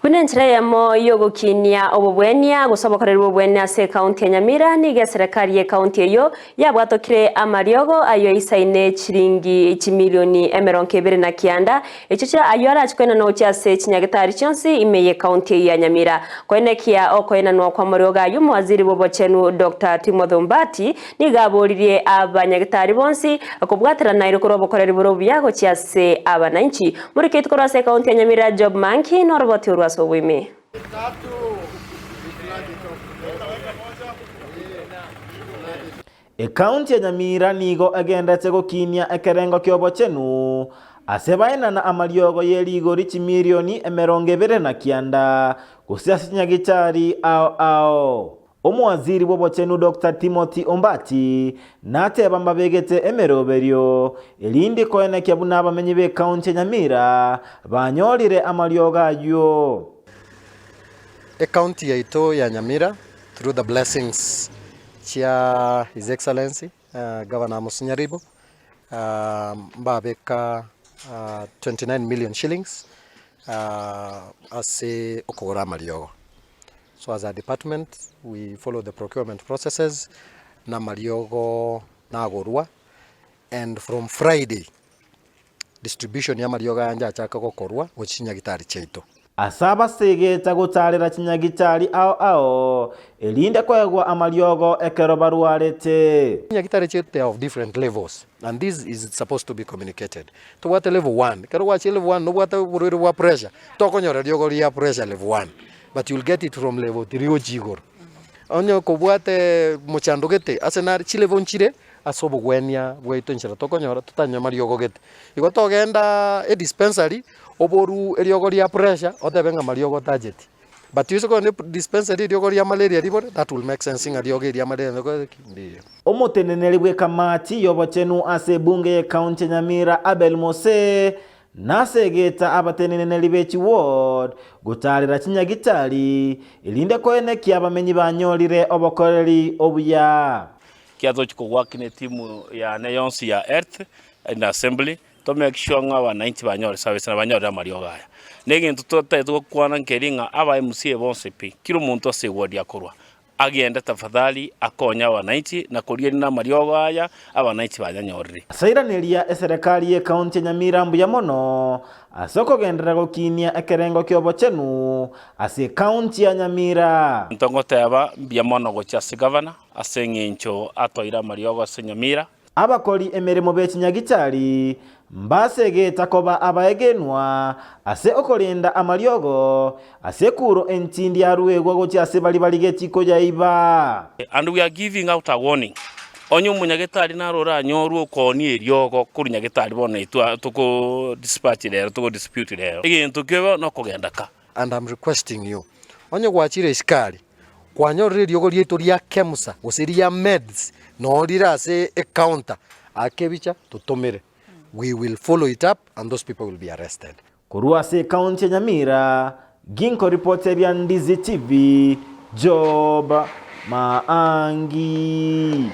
Bunenchira yamo yogo kinia obobwenia gusobokorera obobwenia se county ya Nyamira nige serikali ye county eyo yabwatokire amariogo ayo isaine chiringi 1,2,900,000 echicha ayo arachikwena no cyase chinyagitari chonsi imeye county ya Nyamira koenekia okoena no kwa marioga ayo waziri bobochenu Dr. Timothy Mbati nigaboririe abanyagitari bonsi akubwatira nairo kurobokorera buro byago cyase abananchi muri kitwa se county ya Nyamira job manki no roboti so wime County ya Nyamira nigo agendete gukinia ekerengo kyobochenu asebaina na amariogo yerigori 1,2,900,000 gusiasinya gitari ao omwaziri bobochenu Dr. Timothy Mbati nateba mbabegete emeroberio elindi koenekya bunaba menyi be county ya Nyamira banyorire amarioga ayo county yaito ya Nyamira through the blessings chia His Excellency Governor Musinyaribo mbabeka 29 million shillings ase okogora mariogo. So as a department, we follow the procurement processes na mariogo na agorwa, and from Friday distribution ya mariogo anja achaka gukorwa guchinya gitari cheito. Asaba segeta gutarira chinyagitari ao elinde kwegwa amariogo ekero baruarete. Chinyagitari cheito of different levels, and this is supposed to be communicated. To what level 1? Kero wachi level 1 no bwata buriro wa pressure. Tokonyora riogo ya pressure level 1. But you'll get it from level 3 ojigor. Onyo kobwate mochandogete asenari chilevo nchire asobo gwenia bweito nchira tokonyora tutanya mariogo gete. Igo togenda a dispensary oboru eriogo ya pressure otebenga mariogo target. But you go dispensary eriogo ya malaria ribore, that will make sense in eriogo ya malaria ndio. Omoteneneli bwe kamati yobochenu ase bunge ye county Nyamira Abel Mose nasegeta abateneneli bechi ward gutarira chinyagitari ilinde koenekya abamenyi banyorire obokoreri obuya kiazo chikogwakine timu ya neyonsi ya earth in assembly to make sure nga wananchi banyore service na banyore amariogo aya negintu tote tukwana nkeringa aba MCA bonse pi kiro muntu ase ward yakorwa agenda tafadhali akonya wananchi na kurieni na mariogo aya abananchi banyanyorire sairaneria serikali ye county Nyamira mbuya mono asoko gendera gukinia ekerengo kyobochenu ase county ya Nyamira ntongoteba mbuya mono gochase governor ase ngincho atoira mariogo ase Nyamira abakori emeremo bechinyagitari mbasegeta koba abaegenwa ase okolinda amariogo ase kuro entindi ya ruegwa gochi ase bali getiko jaiba. And we are giving out a warning. Onyo munyagitari narora nyoru okoni eriogo kuri nyagitari bona itwa tuko dispatch there tuko dispute there egintu kebo no kugendaka. And I'm requesting you onyo gwachire iskari kwanyorire eriogo rieto ria kemusa gosiria meds no rira ase counter akebicha tutomere. We will follow it up and those people will be arrested. Kurua se county Nyamira, Ginko reporter ya Ndizi TV, Job Maangi.